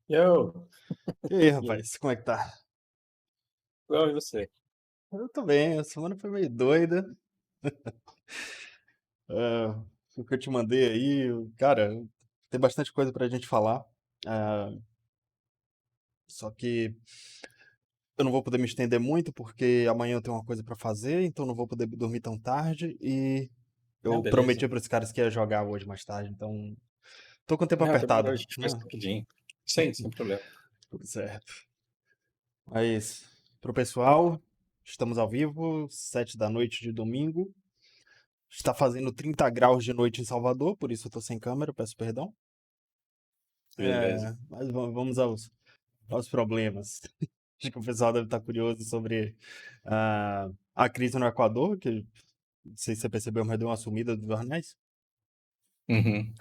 Eu, E aí, e aí? rapaz, como é que tá? Bom, e você? Eu tô bem, a semana foi meio doida. Ah, o que eu te mandei aí, cara, tem bastante coisa pra gente falar. Ah, só que eu não vou poder me estender muito porque amanhã eu tenho uma coisa pra fazer, então não vou poder dormir tão tarde e Ah, eu beleza. prometi para os caras que ia jogar hoje mais tarde, então tô com o tempo Não, apertado, demorou, a gente faz né? rapidinho. Sem problema. Tudo certo. Mas pro pessoal, estamos ao vivo, 7 da noite de domingo. Está fazendo 30 graus de noite em Salvador, por isso eu tô sem câmera, peço perdão. Beleza. Mas vamos aos problemas. Acho que o pessoal deve estar curioso sobre a crise no Equador, que não sei se você percebeu, mas deu uma sumida dos jornais. Uhum,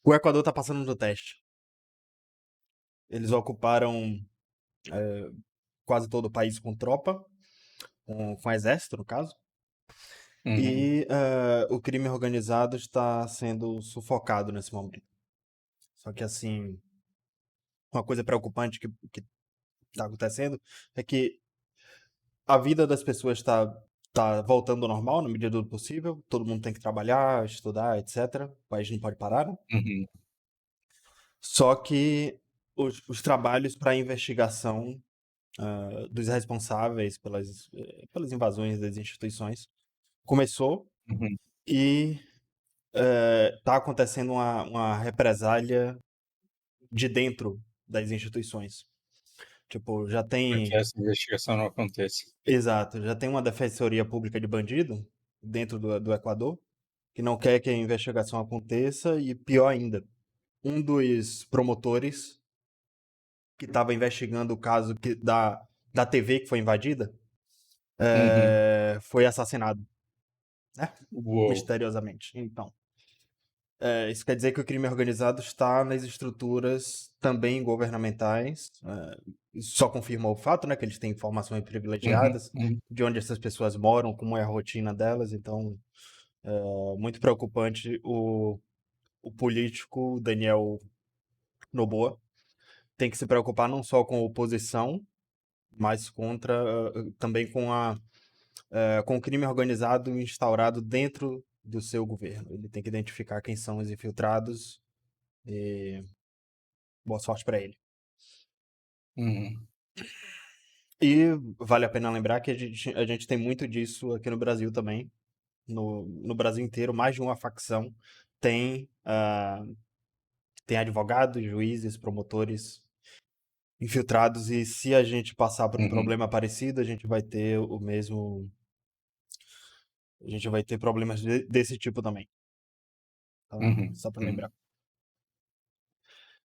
O Equador está passando no teste. Eles ocuparam quase todo o país com tropa, com exército, no caso. uhum. E o crime organizado está sendo sufocado nesse momento. Só que, assim, uma coisa preocupante que está acontecendo é que a vida das pessoas tá voltando ao normal na medida do possível. Todo mundo tem que trabalhar, estudar, etc. O país não pode parar, né? Uhum, Só que os trabalhos para investigação dos responsáveis pelas invasões das instituições começou uhum. e tá acontecendo uma represália de dentro das instituições. Tipo, já Para que tem. essa investigação não aconteça. Exato, já tem uma defensoria pública de bandido dentro do Equador, que não quer que a investigação aconteça, e pior ainda, um dos promotores que estava investigando o caso da TV que foi invadida Uhum. foi assassinado, né? Uou. Misteriosamente. Então, isso quer dizer que o crime organizado está nas estruturas também governamentais. Isso só confirma o fato, né, que eles têm informações Uhum, privilegiadas uhum, de onde essas pessoas moram, como é a rotina delas. Então, muito preocupante o político Daniel Noboa. Tem que se preocupar não só com a oposição, mas também com o crime organizado instaurado dentro do seu governo. Ele tem que identificar quem são os infiltrados e boa sorte para ele. uhum, E vale a pena lembrar que a gente tem muito disso aqui no Brasil também. No Brasil inteiro, mais de uma facção tem, tem advogados, juízes, promotores infiltrados, e se a gente passar por um uhum, problema parecido, a gente vai ter o mesmo. A gente vai ter problemas desse tipo também. Tá? uhum, Só para uhum, lembrar.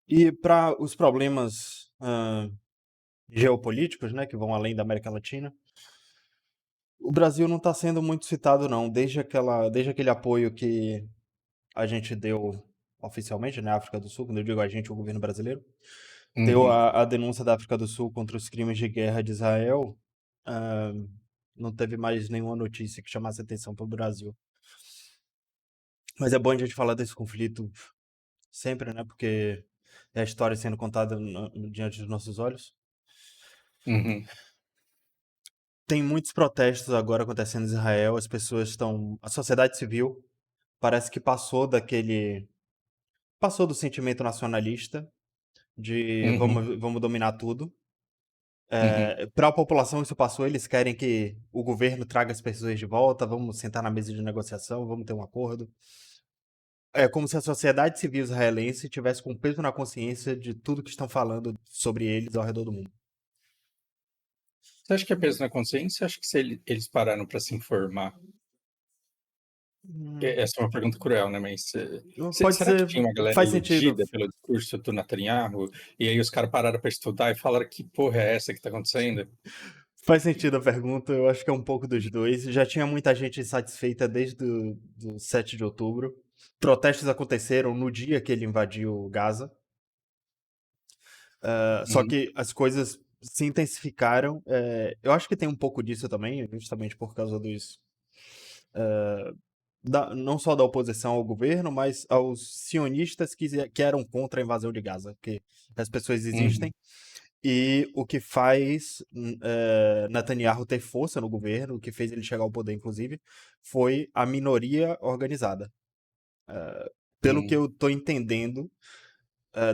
E para os problemas geopolíticos, né, que vão além da América Latina, o Brasil não está sendo muito citado, não. Desde aquele apoio que a gente deu oficialmente na África do Sul, quando eu digo a gente, o governo brasileiro, deu uhum. a denúncia da África do Sul contra os crimes de guerra de Israel, ah, não teve mais nenhuma notícia que chamasse atenção para o Brasil. Mas é bom a gente falar desse conflito sempre, né? Porque é a história sendo contada diante dos nossos olhos. Uhum. Tem muitos protestos agora acontecendo em Israel, as pessoas estão. A sociedade civil parece que Passou do sentimento nacionalista de Uhum, vamos dominar tudo. uhum. Para a população isso passou, eles querem que o governo traga as pessoas de volta, vamos sentar na mesa de negociação, vamos ter um acordo. É como se a sociedade civil israelense tivesse com peso na consciência de tudo que estão falando sobre eles ao redor do mundo. Você acha que é peso na consciência? Acho que se eles pararam para se informar. Hum, Essa é uma pergunta cruel, né? Mas Pode será que ser, tinha uma galera faz sentido. iludida pelo discurso do Netanyahu? E aí os caras pararam para estudar e falaram que porra é essa que está acontecendo? Faz sentido a pergunta, eu acho que é um pouco dos dois. Já tinha muita gente insatisfeita desde do 7 de outubro. Protestos aconteceram no dia que ele invadiu Gaza. Só Uhum, que as coisas se intensificaram. Eu acho que tem um pouco disso também, justamente por causa não só da oposição ao governo, mas aos sionistas que eram contra a invasão de Gaza, porque as pessoas existem. Uhum. E o que faz Netanyahu ter força no governo, o que fez ele chegar ao poder, inclusive, foi a minoria organizada. Pelo que Uhum. eu estou entendendo,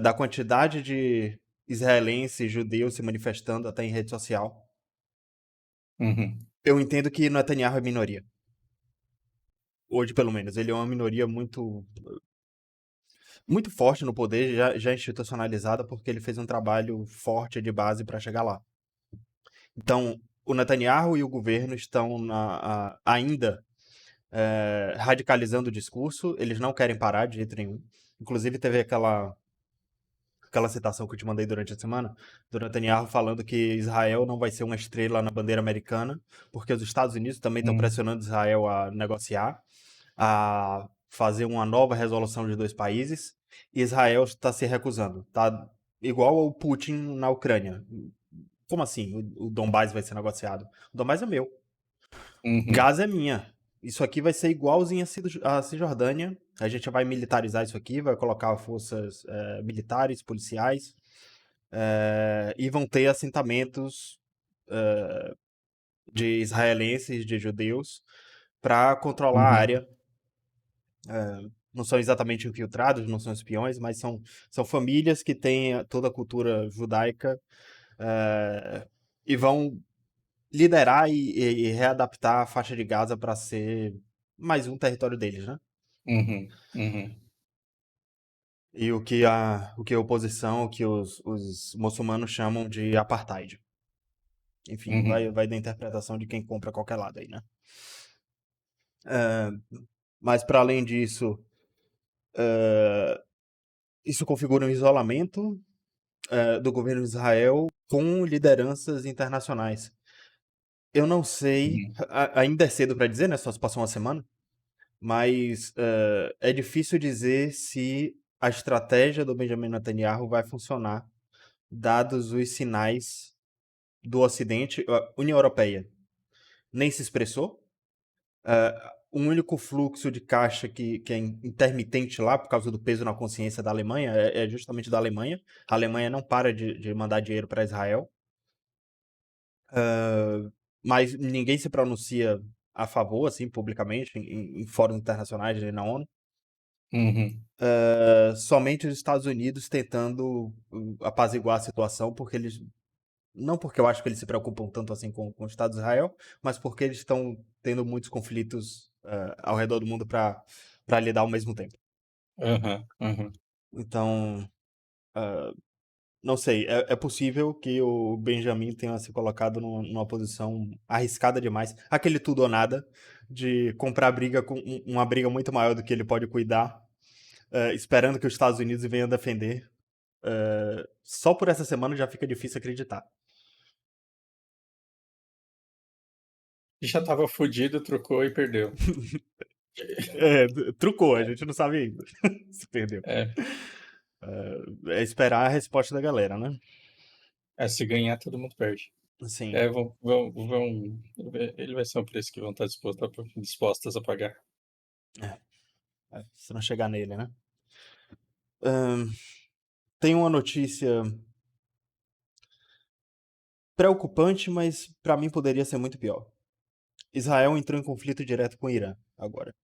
da quantidade de israelenses, judeus se manifestando até em rede social, Uhum. eu entendo que Netanyahu é minoria. Hoje, pelo menos. Ele é uma minoria muito forte no poder, já institucionalizada, porque ele fez um trabalho forte de base para chegar lá. Então, o Netanyahu e o governo estão ainda radicalizando o discurso, eles não querem parar de jeito nenhum. Inclusive, teve aquela citação que eu te mandei durante a semana, do Netanyahu falando que Israel não vai ser uma estrela na bandeira americana, porque os Estados Unidos também estão Uhum. pressionando Israel a negociar, a fazer uma nova resolução de dois países, e Israel está se recusando. Tá igual ao Putin na Ucrânia. Como assim o Donbás vai ser negociado? O Donbás é meu. Uhum. Gaza é minha. Isso aqui vai ser igualzinho a Cisjordânia. A gente vai militarizar isso aqui, vai colocar forças militares, policiais, e vão ter assentamentos de israelenses, de judeus, para controlar a Uhum. área. Não são exatamente infiltrados, não são espiões, mas são famílias que têm toda a cultura judaica e vão liderar e readaptar a faixa de Gaza para ser mais um território deles, né? Uhum. Uhum. E o que a oposição, o que os muçulmanos chamam de apartheid. Enfim, Uhum. vai da interpretação de quem compra qualquer lado aí, né? Mas para além disso, isso configura um isolamento do governo de Israel com lideranças internacionais. Eu não sei, Uhum. ainda é cedo para dizer, né? Só se passou uma semana, mas é difícil dizer se a estratégia do Benjamin Netanyahu vai funcionar, dados os sinais do Ocidente. A União Europeia nem se expressou. O único fluxo de caixa que é intermitente lá, por causa do peso na consciência da Alemanha, é justamente da Alemanha. A Alemanha não para de mandar dinheiro para Israel, mas ninguém se pronuncia a favor, assim, publicamente, em fóruns internacionais e na ONU. Uhum. Somente os Estados Unidos tentando apaziguar a situação, porque eles. Não porque eu acho que eles se preocupam tanto assim com o Estado de Israel, mas porque eles estão tendo muitos conflitos ao redor do mundo para lidar ao mesmo tempo. Aham. Aham. Então, não sei, é possível que o Benjamin tenha se colocado numa posição arriscada demais. Aquele tudo ou nada, de comprar briga com uma briga muito maior do que ele pode cuidar, esperando que os Estados Unidos venham defender. Só por essa semana já fica difícil acreditar. Já tava fudido, trocou e perdeu. Trucou, a gente não sabe ainda se perdeu. É, É esperar a resposta da galera, né? se ganhar, todo mundo perde. Assim, É, ele vai ser um preço que vão estar dispostas a pagar. se não chegar nele, né? Ahn, Tem uma notícia preocupante, mas pra mim poderia ser muito pior. Israel entrou em conflito direto com o Irã agora.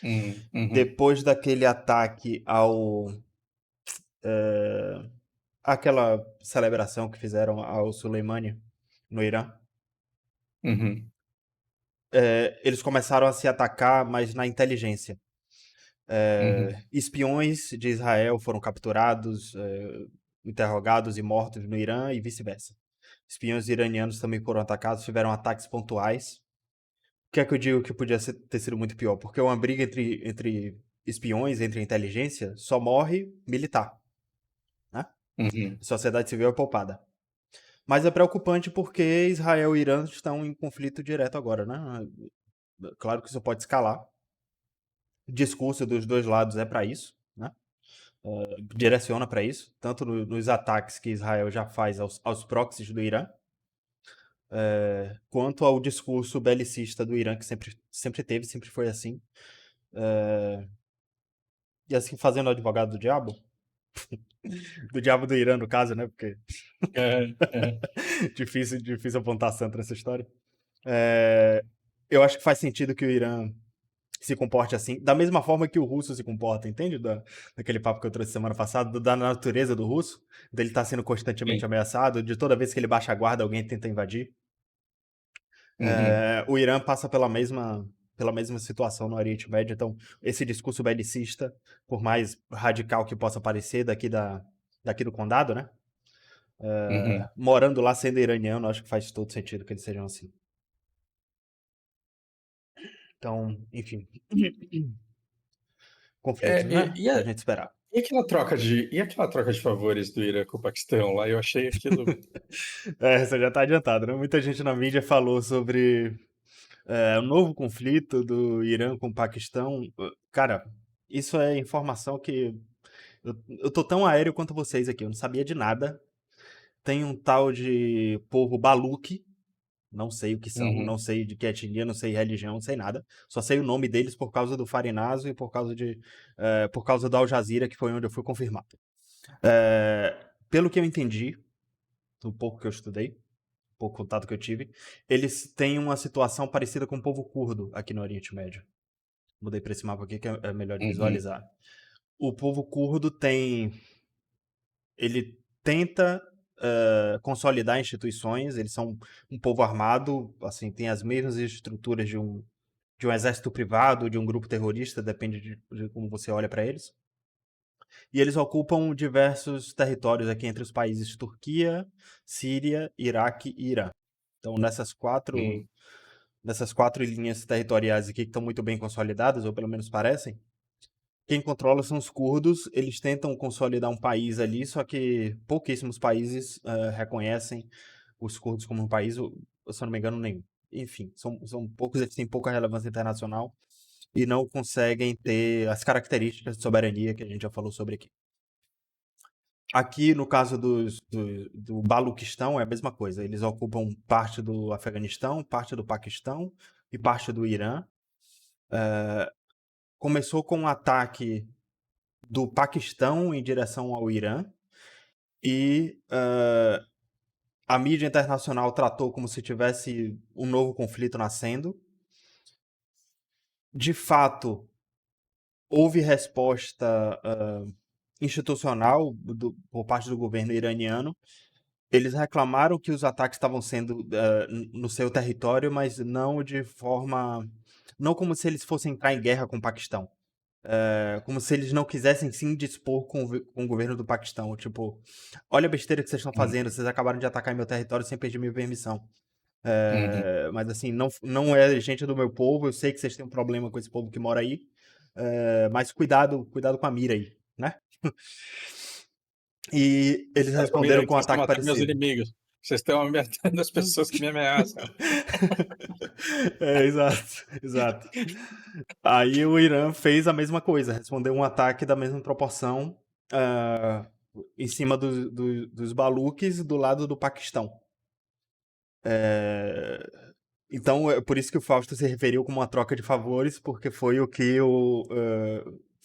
Uhum. Depois daquele ataque àquela celebração que fizeram ao Soleimani no Irã, Uhum. eles começaram a se atacar, mas na inteligência. Uhum. Espiões de Israel foram capturados, interrogados e mortos no Irã e vice-versa. Espiões iranianos também foram atacados, tiveram ataques pontuais. O que é que eu digo que podia ter sido muito pior? Porque uma briga entre espiões, entre inteligência, só morre militar, né? Uhum. A sociedade civil é poupada. Mas é preocupante porque Israel e Irã estão em conflito direto agora, né? Claro que isso pode escalar. O discurso dos dois lados é para isso, né? Direciona para isso, tanto nos ataques que Israel já faz aos proxies do Irã, quanto ao discurso belicista do Irã, que sempre teve, sempre foi assim. E assim, fazendo o advogado do diabo do Irã, no caso, né? Porque É, é. difícil apontar santo nessa história. É, eu acho que faz sentido que o Irã se comporte assim, da mesma forma que o russo se comporta, entende? Daquele papo que eu trouxe semana passada, da natureza do russo, dele estar sendo constantemente Sim. ameaçado, de toda vez que ele baixa a guarda, alguém tenta invadir. Uhum. O Irã passa pela mesma situação no Oriente Médio, então esse discurso belicista, por mais radical que possa parecer daqui do condado, né? Uhum. Morando lá sendo iraniano, acho que faz todo sentido que eles sejam assim. Então, enfim, conflitos, É, né? Pra gente esperar. e aquela troca de favores do Irã com o Paquistão lá? Eu achei aquilo. Você já tá adiantado, né? Muita gente na mídia falou sobre o novo conflito do Irã com o Paquistão. Cara, isso é informação que eu tô tão aéreo quanto vocês aqui, eu não sabia de nada. Tem um tal de povo Baluchi, não sei o que são, Uhum. não sei de que etnia, não sei religião, não sei nada. Só sei o nome deles por causa do Farinazo e por causa do Al Jazeera, que foi onde eu fui confirmado. Pelo que eu entendi, do pouco que eu estudei, pouco contato que eu tive, eles têm uma situação parecida com o povo curdo aqui no Oriente Médio. Mudei para esse mapa aqui que é melhor de Uhum. visualizar. O povo curdo ele tenta consolidar instituições, eles são um povo armado, assim, tem as mesmas estruturas de um exército privado, de um grupo terrorista, depende de como você olha para eles. E eles ocupam diversos territórios aqui entre os países Turquia, Síria, Iraque e Irã. Então, Uhum. nessas quatro linhas territoriais aqui que estão muito bem consolidadas, ou pelo menos parecem, quem controla são os curdos. Eles tentam consolidar um país ali, só que pouquíssimos países reconhecem os curdos como um país, se eu não me engano, nenhum. Enfim, são poucos, eles têm pouca relevância internacional e não conseguem ter as características de soberania que a gente já falou sobre aqui. Aqui, no caso do Baluquistão, é a mesma coisa. Eles ocupam parte do Afeganistão, parte do Paquistão e parte do Irã. Começou com um ataque do Paquistão em direção ao Irã e a mídia internacional tratou como se tivesse um novo conflito nascendo. De fato, houve resposta institucional por parte do governo iraniano. Eles reclamaram que os ataques estavam sendo no seu território, mas não de forma. Não como se eles fossem entrar em guerra com o Paquistão. Como se eles não quisessem se indispor com o governo do Paquistão. Tipo, olha a besteira que vocês estão Uhum. fazendo, vocês acabaram de atacar meu território sem pedir minha permissão. Uhum. Mas assim, não é gente do meu povo, eu sei que vocês têm um problema com esse povo que mora aí, mas cuidado com a mira aí, né? E eles Cara, Camila, responderam que com um vocês estão ataque matando meus parecido. inimigos. Vocês estão ameaçando as pessoas que me ameaçam. Exato, exato. Aí o Irã fez a mesma coisa, respondeu um ataque da mesma proporção ah, em cima dos Baluques do lado do Paquistão. Então, é por isso que o Fausto se referiu como uma troca de favores, porque foi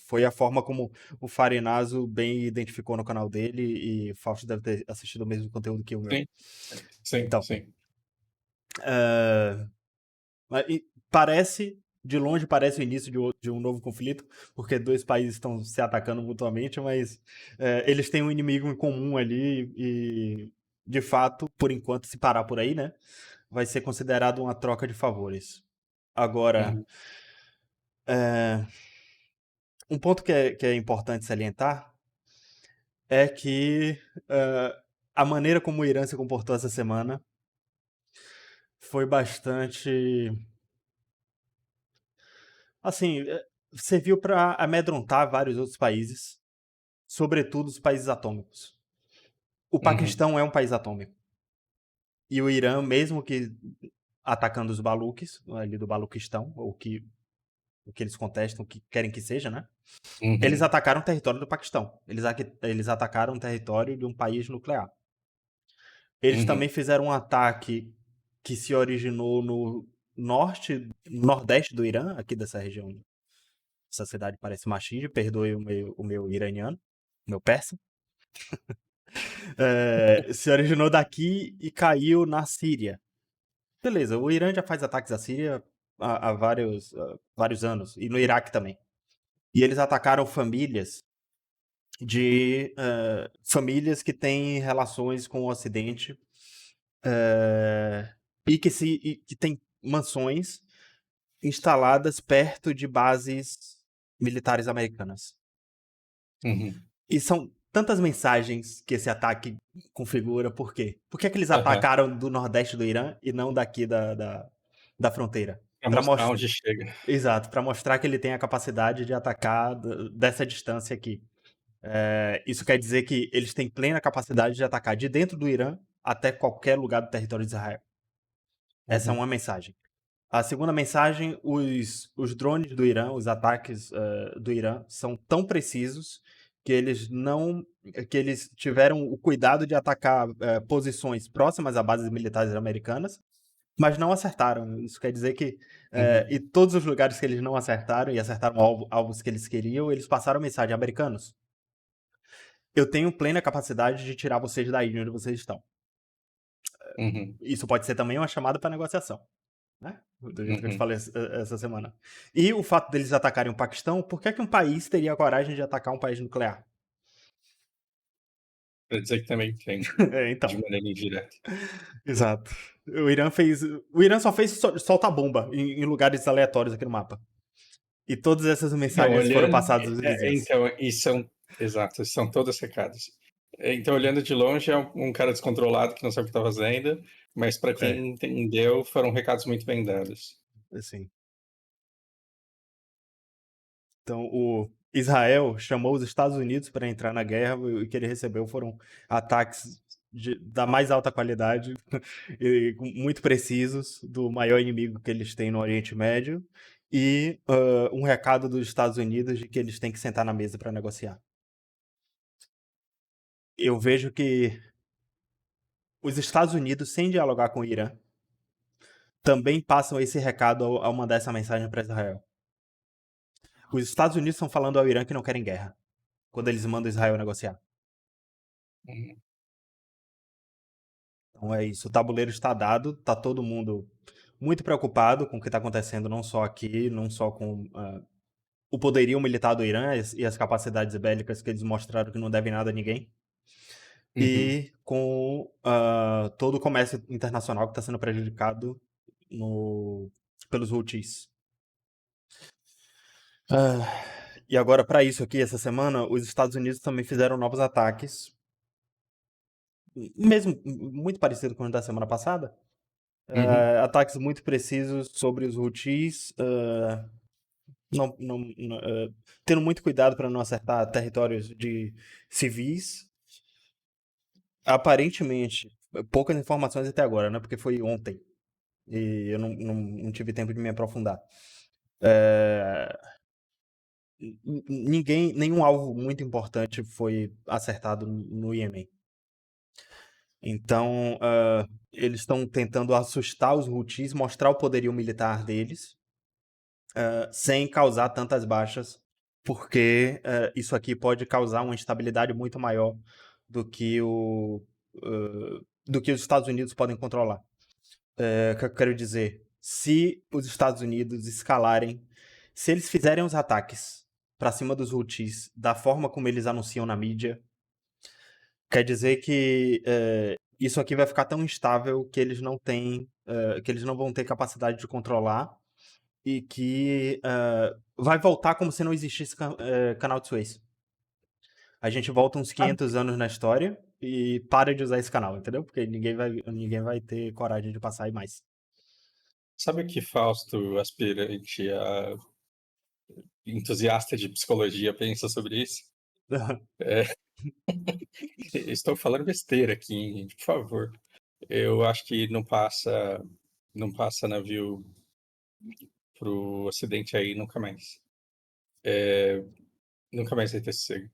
foi a forma como o Farinazo bem identificou no canal dele, e o Fausto deve ter assistido o mesmo conteúdo que o meu. Sim, sim, Então, sim. de longe parece o início de um novo conflito, porque dois países estão se atacando mutuamente, mas eles têm um inimigo em comum ali e, de fato, por enquanto, se parar por aí, né, vai ser considerado uma troca de favores. Agora, Uhum. um ponto que é importante salientar é que a maneira como o Irã se comportou essa semana foi bastante. Assim, serviu para amedrontar vários outros países, sobretudo os países atômicos. O Uhum. Paquistão é um país atômico. E o Irã, mesmo que atacando os Baluques, ali do Baluquistão, o que eles contestam, o que querem que seja, né? Eles Uhum. atacaram o território do Paquistão. Eles atacaram o território de um país nuclear. Eles também Uhum. fizeram um ataque que se originou no nordeste do Irã, aqui dessa região essa cidade parece machismo, perdoe o meu iraniano, meu persa. Se originou daqui e caiu na Síria. Beleza, o Irã já faz ataques à Síria há vários anos, e no Iraque também. E eles atacaram famílias que têm relações com o Ocidente, eh, e que têm mansões instaladas perto de bases militares americanas. Uhum. E são tantas mensagens que esse ataque configura. Por quê? Por que que eles Aham. atacaram do nordeste do Irã e não daqui da fronteira? Pra Para mostrar mostrar, onde chega. exato, para mostrar que ele tem a capacidade de atacar dessa distância aqui. Isso quer dizer que eles têm plena capacidade de atacar de dentro do Irã até qualquer lugar do território de Israel. Essa é Uhum. uma mensagem. A segunda mensagem: os drones do Irã, os ataques do Irã, são tão precisos que eles não que eles tiveram o cuidado de atacar posições próximas a bases militares americanas, mas não acertaram. Isso quer dizer que Uhum. em todos os lugares que eles não acertaram e acertaram alvos que eles queriam, eles passaram mensagem: americanos, eu tenho plena capacidade de tirar vocês daí de onde vocês estão. Uhum. Isso pode ser também uma chamada para negociação, né? Do jeito que eu te Uhum. falei essa semana. E o fato deles atacarem o Paquistão, por que que um país teria a coragem de atacar um país nuclear? Pra dizer que também tem, de Então, maneira indireta. exato. O Irã só fez soltar bomba em lugares aleatórios aqui no mapa. E todas essas Não, mensagens foram olhando, passadas aos vizinhos. então, e são, exato, são todas recados. Então, olhando de longe, é um cara descontrolado que não sabe o que está fazendo, mas para É, quem entendeu, foram recados muito bem dados. assim. Então, o Israel chamou os Estados Unidos para entrar na guerra, e o que ele recebeu foram ataques da mais alta qualidade e muito precisos do maior inimigo que eles têm no Oriente Médio, e um recado dos Estados Unidos de que eles têm que sentar na mesa para negociar. Eu vejo que os Estados Unidos, sem dialogar com o Irã, também passam esse recado ao mandar essa mensagem para Israel. Os Estados Unidos estão falando ao Irã que não querem guerra, quando eles mandam Israel negociar. Uhum. Então é isso, o tabuleiro está dado, tá todo mundo muito preocupado com o que está acontecendo, não só aqui, não só com o poderio militar do Irã e as capacidades bélicas que eles mostraram que não devem nada a ninguém, Uhum. e com todo o comércio internacional que está sendo prejudicado pelos Houthis. E agora, para isso aqui, essa semana, os Estados Unidos também fizeram novos ataques, mesmo muito parecido com o da semana passada. Uhum. Ataques muito precisos sobre os Houthis, tendo muito cuidado para não acertar territórios de civis. Aparentemente, poucas informações até agora, né? Porque foi ontem e eu não tive tempo de me aprofundar. É, nenhum alvo muito importante foi acertado no Iêmen. Então, eles estão tentando assustar os Houthis, mostrar o poderio militar deles, sem causar tantas baixas, porque isso aqui pode causar uma instabilidade muito maior do que do que os Estados Unidos podem controlar. O que eu quero dizer? Se os Estados Unidos escalarem, se eles fizerem os ataques para cima dos Houthis da forma como eles anunciam na mídia, quer dizer que isso aqui vai ficar tão instável que eles não têm, que eles não vão ter capacidade de controlar, e que vai voltar como se não existisse canal de Suez. A gente volta uns Sabe, 500 anos na história e para de usar esse canal, entendeu? Porque ninguém vai ter coragem de passar aí mais. sabe o que Fausto, aspirante a entusiasta de psicologia, pensa sobre isso? É, estou falando besteira aqui, gente, por favor. Eu acho que não passa navio pro Ocidente aí nunca mais. Nunca mais vai ter sossego.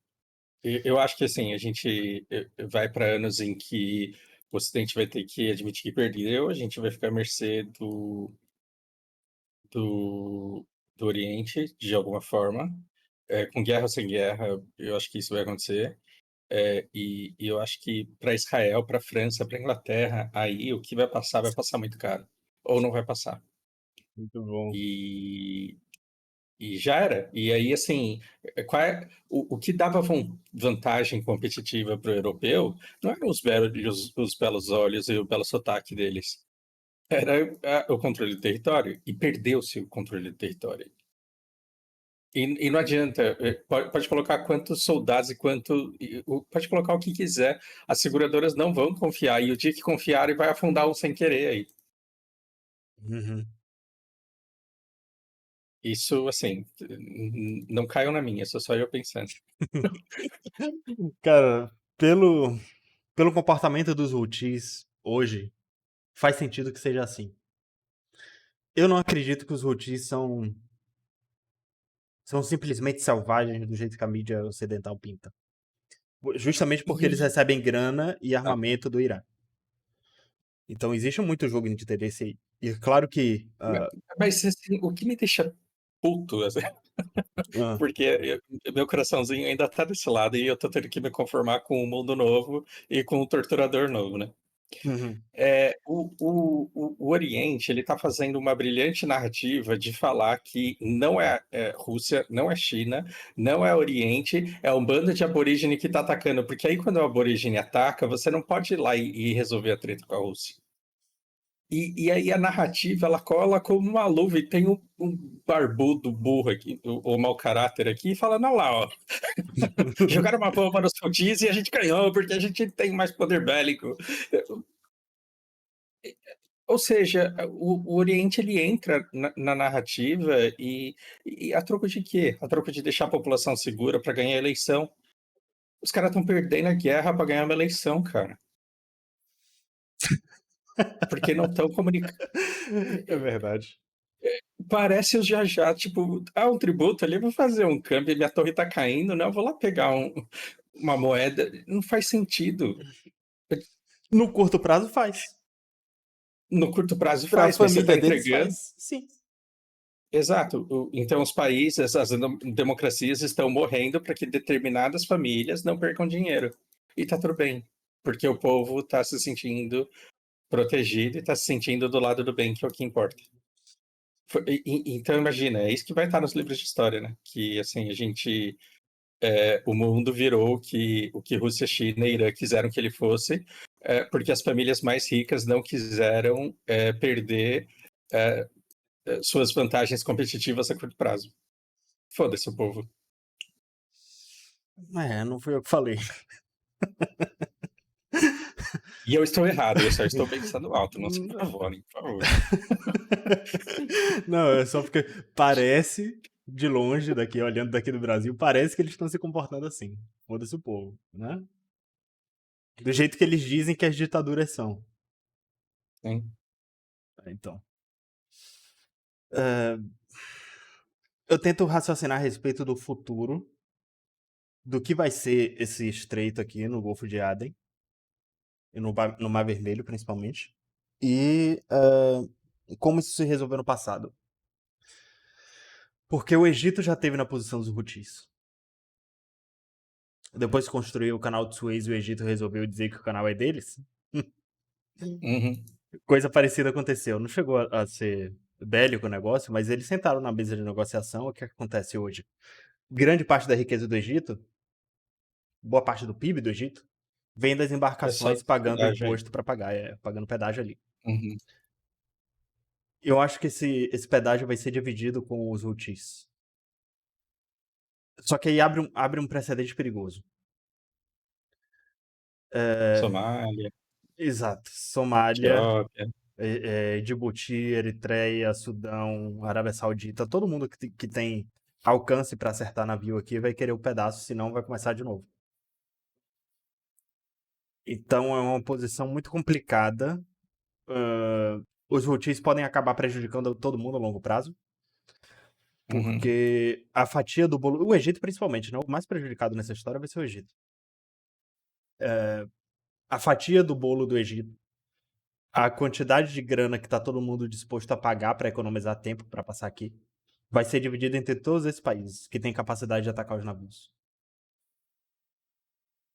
Eu acho que assim, a gente vai para anos em que o Ocidente vai ter que admitir que perdeu, a gente vai ficar à mercê do, do Oriente, de alguma forma, com guerra ou sem guerra, eu acho que isso vai acontecer. E eu acho que para Israel, para França, para Inglaterra, aí o que vai passar muito caro. Ou não vai passar. Muito bom. E, e já era. E aí, assim, o que dava vantagem competitiva para o europeu não eram os belos olhos e o belo sotaque deles. Era o controle do território. E perdeu-se o controle do território. E não adianta, pode colocar quantos soldados e pode colocar o que quiser, as seguradoras não vão confiar, e o dia que confiarem vai afundar um sem querer aí. Uhum. Isso, assim, não caiu na minha, sou só eu pensando. Cara, pelo comportamento dos Houthis hoje, faz sentido que seja assim. Eu não acredito que os Houthis são simplesmente selvagens do jeito que a mídia ocidental pinta. Justamente porque eles recebem grana e Ah, armamento do Irã. Então existe muito jogo de interesse aí. E claro que. mas assim, o que me deixa puto, assim, Ah, porque meu coraçãozinho ainda tá desse lado e eu tô tendo que me conformar com um mundo novo e com um torturador novo, né? uhum. O Oriente ele está fazendo uma brilhante narrativa de falar que não é Rússia, não é China, não é Oriente, é um bando de aborígene que está atacando. Porque aí, quando o aborígene ataca, você não pode ir lá e resolver a treta com a Rússia. E aí a narrativa ela cola como uma luva e tem um barbudo burro aqui, o mau caráter aqui, falando: olha lá, ó, jogaram uma bomba nos fudis e a gente ganhou porque a gente tem mais poder bélico. Ou seja, o Oriente ele entra na narrativa e a troco de quê? A troco de deixar a população segura para ganhar a eleição. Os caras estão perdendo a guerra para ganhar uma eleição, cara. Porque não estão comunicando. É verdade. Parece os já, tipo, um tributo ali, vou fazer um câmbio, minha torre tá caindo, né? Eu vou lá pegar uma moeda. Não faz sentido. No curto prazo faz. No curto prazo Para a faz, mas você está família deles entregando. faz. Sim. Exato. Então, os países, as democracias estão morrendo para que determinadas famílias não percam dinheiro. E tá tudo bem, porque o povo está se sentindo protegido e está se sentindo do lado do bem, que é o que importa. Então, imagina, é isso que vai estar nos livros de história, né? Que, assim, o mundo virou o que Rússia, China e Irã quiseram que ele fosse, porque as famílias mais ricas não quiseram perder é, suas vantagens competitivas a curto prazo. Foda-se o povo. Não fui eu que falei. E eu estou errado, eu só estou pensando alto, não se apavorem, por favor. Não, é só porque parece, de longe, daqui, olhando daqui do Brasil, parece que eles estão se comportando assim. Foda-se o povo, né? Do jeito que eles dizem que as ditaduras são. Sim. Então. É, eu tento raciocinar a respeito do futuro, do que vai ser esse estreito aqui no Golfo de Aden, e no Mar Vermelho, principalmente, e como isso se resolveu no passado. Porque o Egito já teve na posição dos Houthis. Depois que construiu o canal de Suez, o Egito resolveu dizer que o canal é deles. Uhum. Coisa parecida aconteceu. Não chegou a ser bélico o negócio, mas eles sentaram na mesa de negociação. O que acontece hoje? Grande parte da riqueza do Egito, boa parte do PIB do Egito, vem das É só embarcações pagando pedágio aí. imposto para pagar, pagando pedágio ali. Uhum. Eu acho que esse pedágio vai ser dividido com os Houthis. Só que aí abre um precedente perigoso. Somália, Exato. Somália, Etiópia. Djibouti, Eritreia, Sudão, Arábia Saudita, todo mundo que tem alcance para acertar navio aqui vai querer o pedaço, senão vai começar de novo. Então é uma posição muito complicada. Os Houthis podem acabar prejudicando todo mundo a longo prazo, Uhum. porque a fatia do bolo, o Egito principalmente, né? O mais prejudicado nessa história vai ser o Egito. A fatia do bolo do Egito, a quantidade de grana que tá todo mundo disposto a pagar para economizar tempo para passar aqui, vai ser dividido entre todos esses países que têm capacidade de atacar os navios.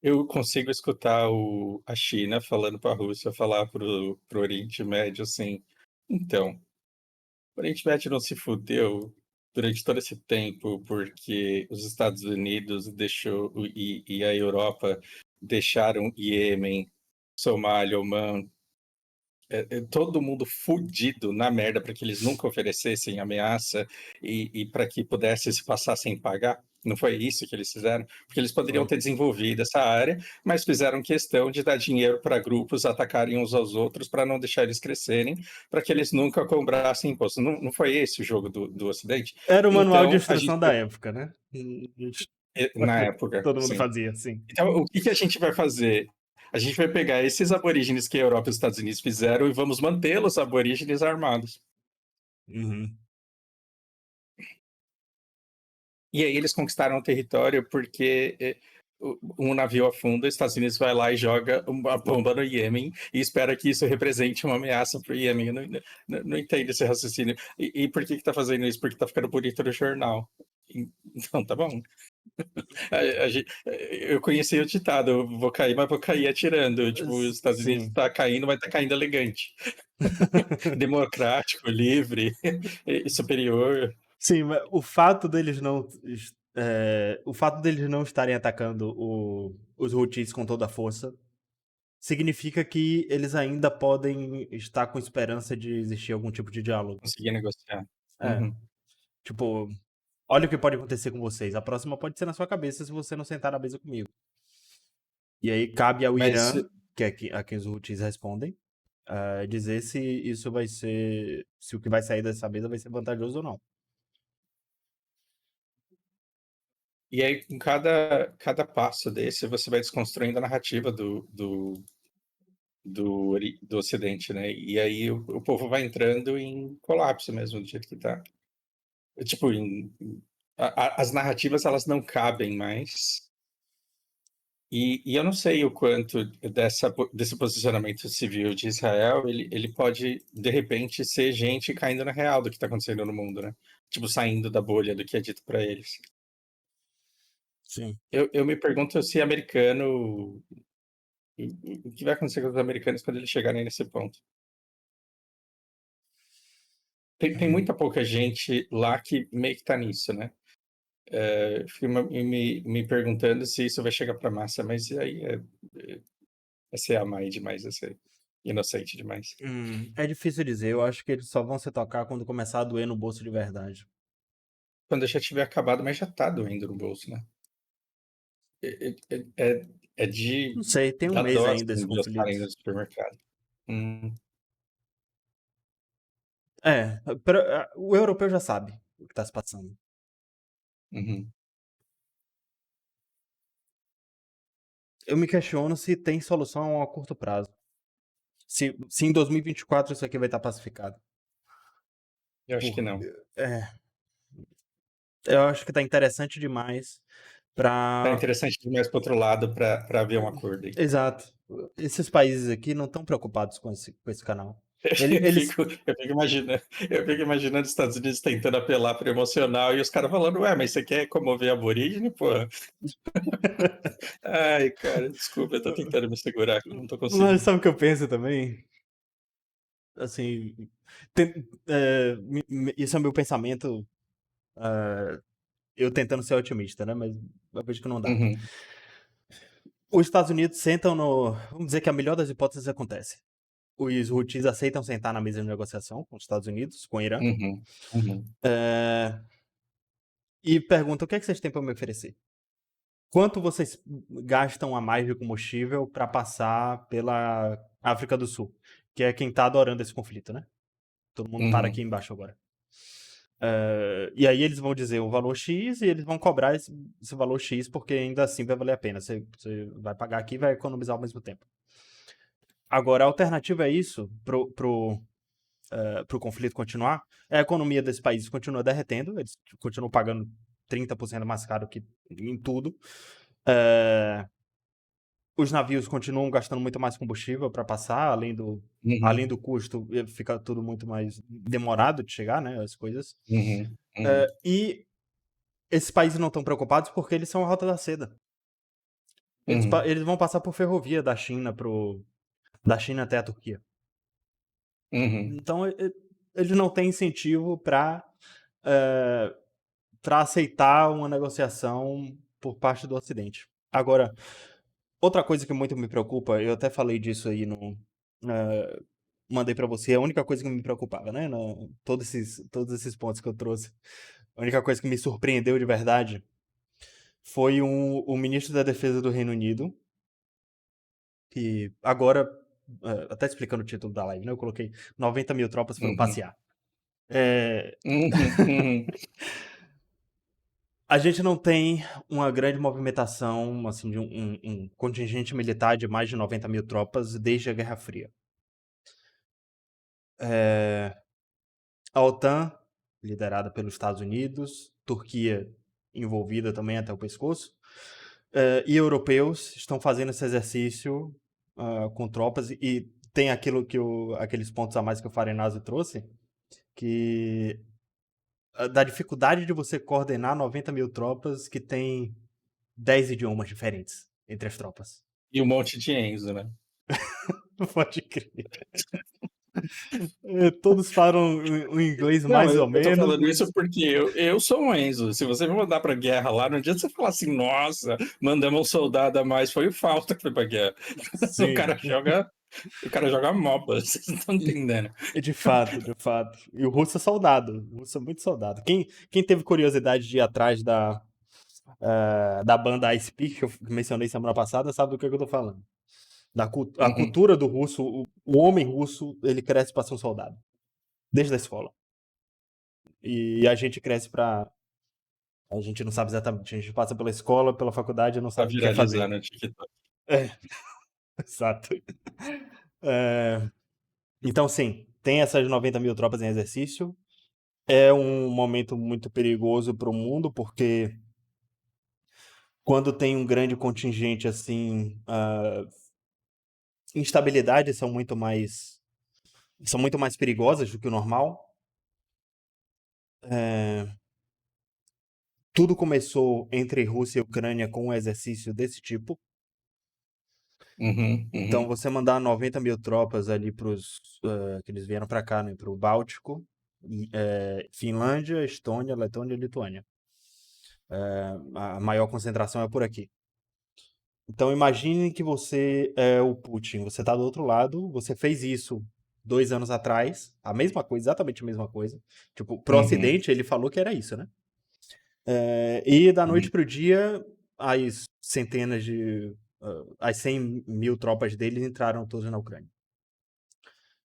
Eu consigo escutar a China falando para a Rússia falar para o Oriente Médio assim: então, o Oriente Médio não se fudeu durante todo esse tempo porque os Estados Unidos e a Europa deixaram Iêmen, Somália, Omã, todo mundo fudido na merda para que eles nunca oferecessem ameaça e para que pudesse se passar sem pagar. Não foi isso que eles fizeram? Porque eles poderiam Foi. ter desenvolvido essa área, mas fizeram questão de dar dinheiro para grupos atacarem uns aos outros para não deixar eles crescerem, para que eles nunca cobrassem imposto. Não foi esse o jogo do Ocidente? Era o manual de Então, a gente, instrução da época, né? na época, Todo mundo sim. fazia, sim. Então, o que a gente vai fazer? A gente vai pegar esses aborígenes que a Europa e os Estados Unidos fizeram e vamos mantê-los aborígenes armados. Uhum. E aí eles conquistaram o território porque um navio afunda, os Estados Unidos vai lá e joga uma bomba no Iêmen e espera que isso represente uma ameaça para o Iêmen. Eu não entendo esse raciocínio. E por que está fazendo isso? Porque está ficando bonito no jornal. Então, tá bom. Eu conheci o ditado, eu vou cair, mas vou cair atirando. Tipo, os Estados Unidos Sim. está caindo, mas está caindo elegante. Democrático, livre, superior. Sim, mas o fato deles não estarem atacando os Houthis com toda a força significa que eles ainda podem estar com esperança de existir algum tipo de diálogo. Conseguir negociar. É, Uhum. tipo, olha o que pode acontecer com vocês. A próxima pode ser na sua cabeça se você não sentar na mesa comigo. E aí cabe ao Mas Irã, que é a quem os Houthis respondem, dizer se isso vai ser, se o que vai sair dessa mesa vai ser vantajoso ou não. E aí, com cada passo desse, você vai desconstruindo a narrativa do Ocidente, né? E aí o povo vai entrando em colapso mesmo, do jeito que tá. Tipo, as narrativas, elas não cabem mais. E eu não sei o quanto desse posicionamento civil de Israel, ele pode, de repente, ser gente caindo na real do que está acontecendo no mundo, né? Tipo, saindo da bolha do que é dito para eles. Sim. Eu me pergunto se americano. O que vai acontecer com os americanos quando eles chegarem nesse ponto? Tem muita pouca gente lá que meio que tá nisso, né? Fico me perguntando se isso vai chegar para massa, mas aí é ser amai demais, é ser inocente demais. É difícil dizer, eu acho que eles só vão se tocar quando começar a doer no bolso de verdade. Quando já tiver acabado, mas já tá doendo no bolso, né? É de Não sei, tem um dar mês dó, ainda esse assim, de eu conflito. sair no supermercado. É, o europeu já sabe o que tá se passando. Uhum. Eu me questiono se tem solução a curto prazo. Se em 2024 isso aqui vai estar pacificado. Eu acho que Por, não. é, eu acho que tá interessante demais Tá pra. interessante demais pro outro lado para ver um acordo aí. Exato. Esses países aqui não estão preocupados com esse canal. Eu Eles. fico, eu fico imaginando os Estados Unidos tentando apelar para emocional e os caras falando, ué, mas você quer comover aborígene, pô? Ai, cara, desculpa, eu tô tentando me segurar aqui, não tô Mas conseguindo. sabe o que eu penso também? Assim, isso é o meu pensamento, eu tentando ser otimista, né? Mas eu vejo que não dá. Uhum, Os Estados Unidos sentam no. Vamos dizer que a melhor das hipóteses acontece. Os Houthis aceitam sentar na mesa de negociação com os Estados Unidos, com o Irã, uhum, uhum, e perguntam: o que é que vocês têm para me oferecer? Quanto vocês gastam a mais de combustível para passar pela África do Sul? Que é quem tá adorando esse conflito, né? Todo mundo para aqui uhum. embaixo agora. E aí eles vão dizer o valor X e eles vão cobrar esse valor X porque ainda assim vai valer a pena. Você vai pagar aqui e vai economizar ao mesmo tempo. Agora, a alternativa é isso pro conflito continuar. A economia desse país continua derretendo, eles continuam pagando 30% mais caro que em tudo. os navios continuam gastando muito mais combustível para passar, além Uhum, do custo, fica tudo muito mais demorado de chegar, né, as coisas. uhum, uhum, E esses países não estão preocupados porque eles são a Rota da Seda. uhum, Eles vão passar por ferrovia da China até a Turquia. uhum. Então, eles não têm incentivo para aceitar uma negociação por parte do Ocidente. Agora, outra coisa que muito me preocupa, eu até falei disso aí eh, mandei para você, a única coisa que me preocupava, né? Todos esses pontos que eu trouxe. A única coisa que me surpreendeu de verdade foi o ministro da Defesa do Reino Unido, que agora, até explicando o título da live, né? Eu coloquei 90 mil tropas foram Uhum, passear. É, uhum, uhum. a gente não tem uma grande movimentação, assim, de um contingente militar de mais de 90 mil tropas desde a Guerra Fria. É, a OTAN, liderada pelos Estados Unidos, Turquia envolvida também até o pescoço, e europeus estão fazendo esse exercício com tropas e tem aqueles pontos a mais que o Farenazzi trouxe, que da dificuldade de você coordenar 90 mil tropas que tem 10 idiomas diferentes entre as tropas. E um monte de Enzo, né? Pode crer. Todos falam o inglês Não, mais ou eu tô menos, falando mas isso porque eu sou um Enzo. Se você me mandar pra guerra lá, não adianta você falar assim, nossa, mandamos um soldado a mais, foi o Fausto que foi pra guerra. O sim, cara joga, o cara joga MOBA, vocês não estão entendendo. de fato, de fato. E o russo é soldado, o russo é muito soldado. Quem teve curiosidade de ir atrás da banda Ice Peak, que eu mencionei semana passada, sabe do que eu tô falando. A Uhum, cultura do russo, o homem russo, ele cresce para ser um soldado, desde a escola. E a gente cresce para. A gente não sabe exatamente. A gente passa pela escola, pela faculdade e não pra sabe o que quer viralizar fazer. no TikTok. É, exato. É, então, sim, tem essas 90 mil tropas em exercício. É um momento muito perigoso para o mundo, porque quando tem um grande contingente assim, instabilidades são muito mais perigosas do que o normal. É, tudo começou entre Rússia e Ucrânia com um exercício desse tipo. Uhum, Então, uhum, você mandar 90 mil tropas ali que eles vieram para cá, né, para o Báltico, Finlândia, Estônia, Letônia e Lituânia. A maior concentração é por aqui. Então, imagine que você é o Putin, você está do outro lado, você fez isso 2 anos atrás, a mesma coisa, exatamente a mesma coisa. Tipo, pro uhum, Ocidente, ele falou que era isso, né? E da noite uhum, pro dia, as 100 mil tropas deles entraram todas na Ucrânia.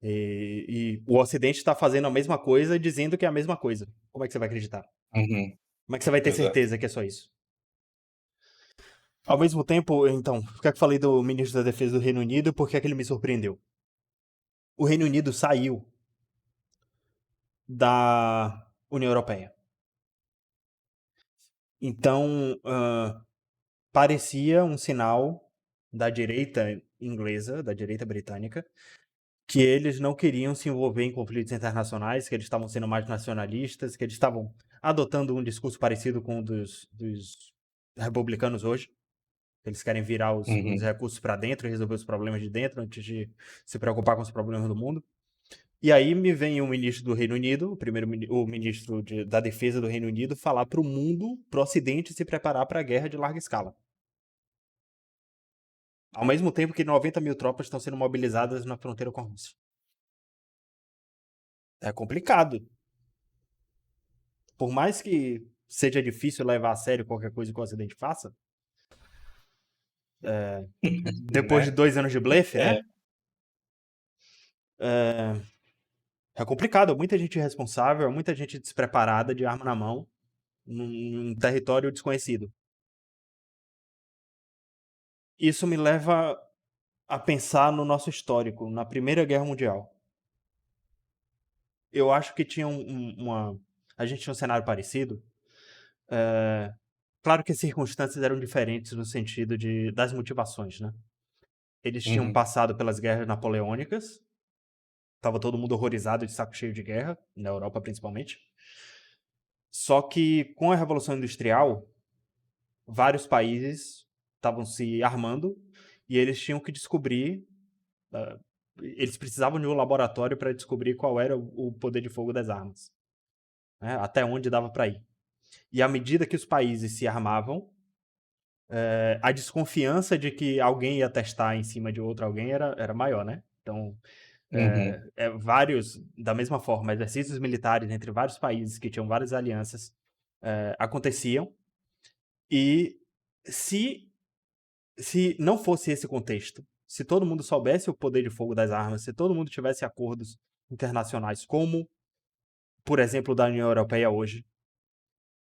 E o Ocidente está fazendo a mesma coisa, dizendo que é a mesma coisa. Como é que você vai acreditar? uhum, Como é que você vai ter exato. certeza que é só isso? Ao mesmo tempo, então, por que eu falei do ministro da Defesa do Reino Unido? Porque é que ele me surpreendeu. O Reino Unido saiu da União Europeia. Então, parecia um sinal da direita inglesa, da direita britânica, que eles não queriam se envolver em conflitos internacionais, que eles estavam sendo mais nacionalistas, que eles estavam adotando um discurso parecido com o dos republicanos hoje. Eles querem virar os Uhum, recursos para dentro e resolver os problemas de dentro antes de se preocupar com os problemas do mundo. E aí me vem o ministro do Reino Unido, o ministro da Defesa do Reino Unido, falar para o mundo, para o Ocidente, se preparar para a guerra de larga escala. Ao mesmo tempo que 90 mil tropas estão sendo mobilizadas na fronteira com a Rússia. É complicado. Por mais que seja difícil levar a sério qualquer coisa que o Ocidente faça, depois de né? 2 anos de blefe, É, né? É, é complicado. Muita gente irresponsável, muita gente despreparada, de arma na mão, num território desconhecido. Isso me leva a pensar no nosso histórico, na Primeira Guerra Mundial. Eu acho que tinha a gente tinha um cenário parecido. Claro que as circunstâncias eram diferentes no sentido das motivações, né? Eles tinham Uhum. passado pelas guerras napoleônicas. Tava todo mundo horrorizado, de saco cheio de guerra, na Europa principalmente. Só que com a Revolução Industrial, vários países estavam se armando e eles tinham que descobrir. ah, Eles precisavam de um laboratório para descobrir qual era o poder de fogo das armas, né? Até onde dava para ir. E à medida que os países se armavam, a desconfiança de que alguém ia testar em cima de outro alguém era maior, né? Então, Uhum. vários, da mesma forma, exercícios militares entre vários países que tinham várias alianças aconteciam. E se, se não fosse esse contexto, se todo mundo soubesse o poder de fogo das armas, se todo mundo tivesse acordos internacionais, como, por exemplo, o da União Europeia hoje,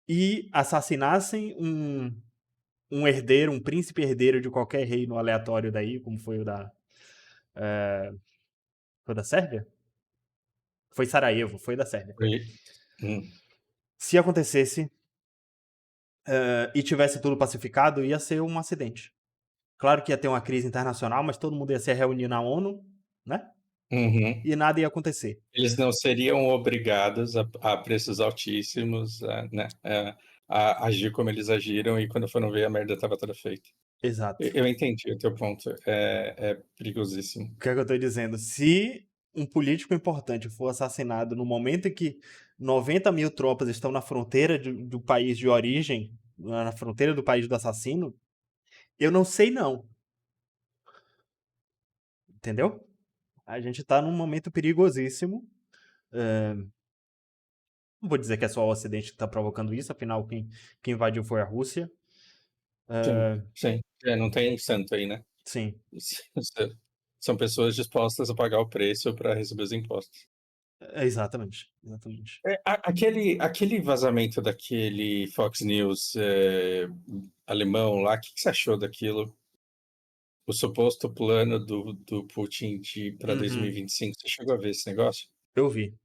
e assassinassem um herdeiro, um príncipe herdeiro de qualquer reino aleatório daí, como foi foi o da Sérvia? Foi Sarajevo, foi da Sérvia. Foi- hum. Se acontecesse e tivesse tudo pacificado, ia ser um acidente. Claro que ia ter uma crise internacional, mas todo mundo ia se reunir na ONU, né? Uhum. E nada ia acontecer. Eles não seriam obrigados a preços altíssimos, né, a agir como eles agiram e quando foram ver a merda estava toda feita. Exato. Eu entendi o teu ponto, é perigosíssimo. O que é que eu tô dizendo? Se um político importante for assassinado no momento em que 90 mil tropas estão na fronteira do país de origem, na fronteira do país do assassino, eu não sei não, entendeu? A gente tá num momento perigosíssimo. Não vou dizer que é só o Ocidente que tá provocando isso, afinal quem invadiu foi a Rússia. Sim, sim. Não tem santo aí, né. Sim, São pessoas dispostas a pagar o preço para receber os impostos. exatamente, exatamente. Aquele vazamento daquele Fox News, alemão lá, que você achou daquilo? O suposto plano do Putin de pra Uhum, 2025, você chegou a ver esse negócio? eu vi.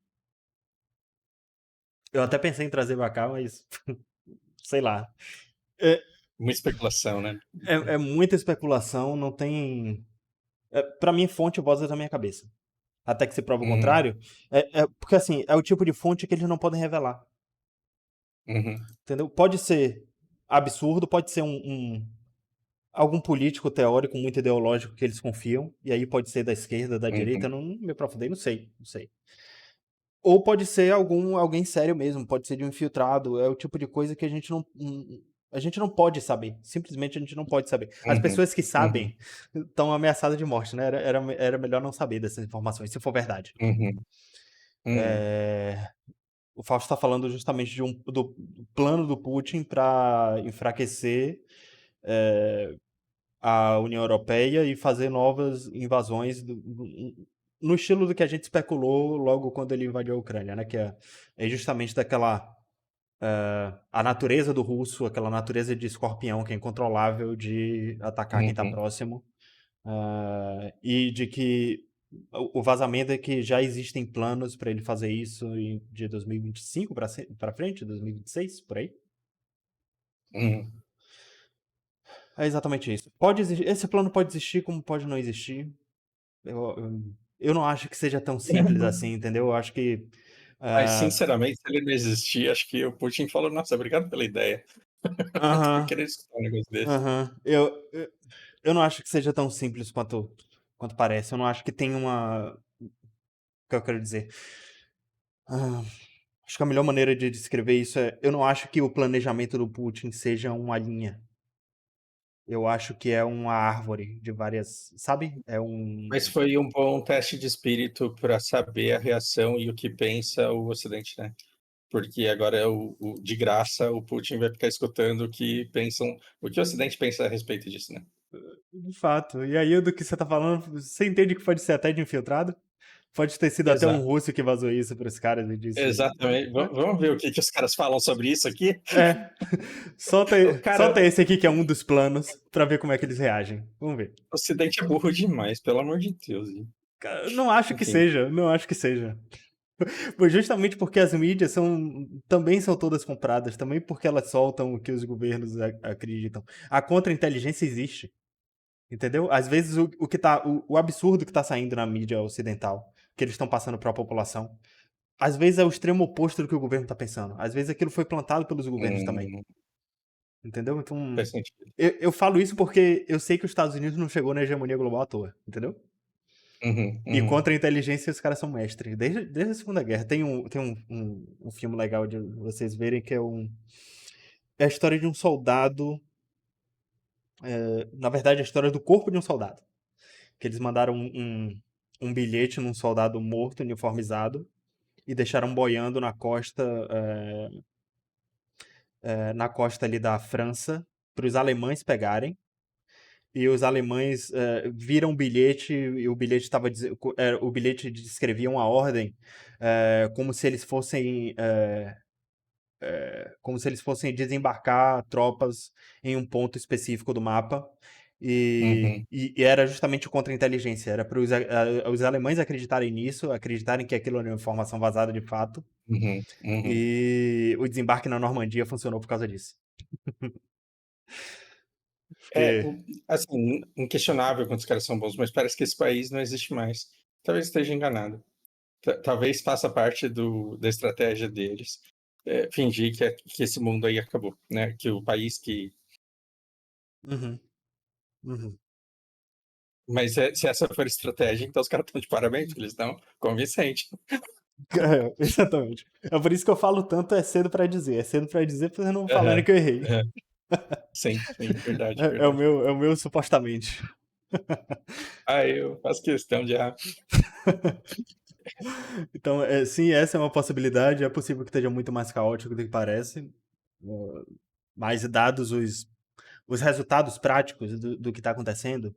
Eu até pensei em trazer pra cá, mas sei lá. É, Uma especulação, né. é muita especulação, não tem. Pra mim, fonte voza da minha cabeça. Até que se prova o Uhum, contrário. Porque assim, é o tipo de fonte que eles não podem revelar. uhum, Entendeu? Pode ser absurdo, pode ser algum político teórico muito ideológico que eles confiam, e aí pode ser da esquerda, da direita, uhum, eu não me aprofundei, não sei, não sei. Ou pode ser alguém sério mesmo, pode ser de um infiltrado, é o tipo de coisa que a gente não pode saber, simplesmente a gente não pode saber. As uhum, pessoas que uhum, sabem estão ameaçadas de morte, né? Era melhor não saber dessas informações, se for verdade. uhum, uhum, É, o Fausto está falando justamente do plano do Putin para enfraquecer a União Europeia e fazer novas invasões no estilo do que a gente especulou logo quando ele invadiu a Ucrânia, né? Que é justamente daquela a natureza do russo, aquela natureza de escorpião que é incontrolável de atacar quem está uhum, próximo, e de que o vazamento é que já existem planos para ele fazer isso de 2025 para frente, 2026, por aí. uhum. É exatamente isso. Pode existir, esse plano pode existir como pode não existir. Eu não acho que seja tão simples assim, entendeu? Eu acho que. Mas ah, sinceramente, se ele não existir, acho que o Putin falou: "Nossa, obrigado pela ideia". Tô Aham, querendo escutar um negócio desse. aham. Eu não acho que seja tão simples quanto parece. Eu não acho que tem uma. O que eu quero dizer? Ah, acho que a melhor maneira de descrever isso é. Eu não acho que o planejamento do Putin seja uma linha. Eu acho que é uma árvore de várias. Sabe? É Mas um. foi um bom teste de espírito para saber a reação e o que pensa o Ocidente, né. Porque agora é o de graça, o Putin vai ficar escutando o que o Ocidente pensa a respeito disso, né. De fato. E aí, do que você tá falando, você entende que pode ser até de infiltrado? Pode ter sido até um Exato, russo que vazou isso para os caras e disse. exatamente. Né? Vamos ver o que os caras falam sobre isso aqui? É. O cara Solta esse aqui que é um dos planos pra ver como é que eles reagem. Vamos ver. o Ocidente é burro demais, pelo amor de Deus, gente. Não acho que Enfim. seja, não acho que seja. Pois justamente porque as mídias também são todas compradas, também porque elas soltam o que os governos acreditam. A contra-inteligência existe. Entendeu? Às vezes o absurdo que tá saindo na mídia ocidental, que eles estão passando para a população, às vezes é o extremo oposto do que o governo tá pensando. Às vezes aquilo foi plantado pelos governos também. Hum, Entendeu? Então, faz sentido. eu falo isso porque eu sei que os Estados Unidos não chegou na hegemonia global à toa, entendeu? Uhum, E uhum, contra a inteligência, os caras são mestres. Desde a Segunda Guerra. Tem um filme legal de vocês verem que é a história de um soldado. Na verdade, é a história do corpo de um soldado. Que eles mandaram um bilhete num soldado morto, uniformizado, e deixaram boiando na costa ali da França, para os alemães pegarem. E os alemães viram o bilhete e o bilhete descrevia uma ordem como se eles fossem desembarcar tropas em um ponto específico do mapa. E, uhum, e, e era justamente contra a inteligência. Era para os alemães acreditarem nisso, acreditarem que aquilo era uma informação vazada de fato. uhum, uhum. E o desembarque na Normandia funcionou por causa disso. É, Porque. assim, inquestionável quando os caras são bons, mas parece que esse país não existe mais. Talvez esteja enganado. Talvez faça parte da estratégia deles, fingir que esse mundo aí acabou, né? Que o país que... Uhum, uhum. Mas se essa for a estratégia, então os caras estão de parabéns, porque eles estão convincentes. Exatamente. É por isso que eu falo tanto, é cedo pra dizer. É cedo pra dizer pra vocês não falarem Aham, que eu errei. aham. Sim, sim, verdade, É o verdade. meu, é o meu supostamente. Ah, eu faço questão de... Ah, Então, sim, essa é uma possibilidade. É possível que esteja muito mais caótico do que parece. Mas dados os resultados práticos do que está acontecendo,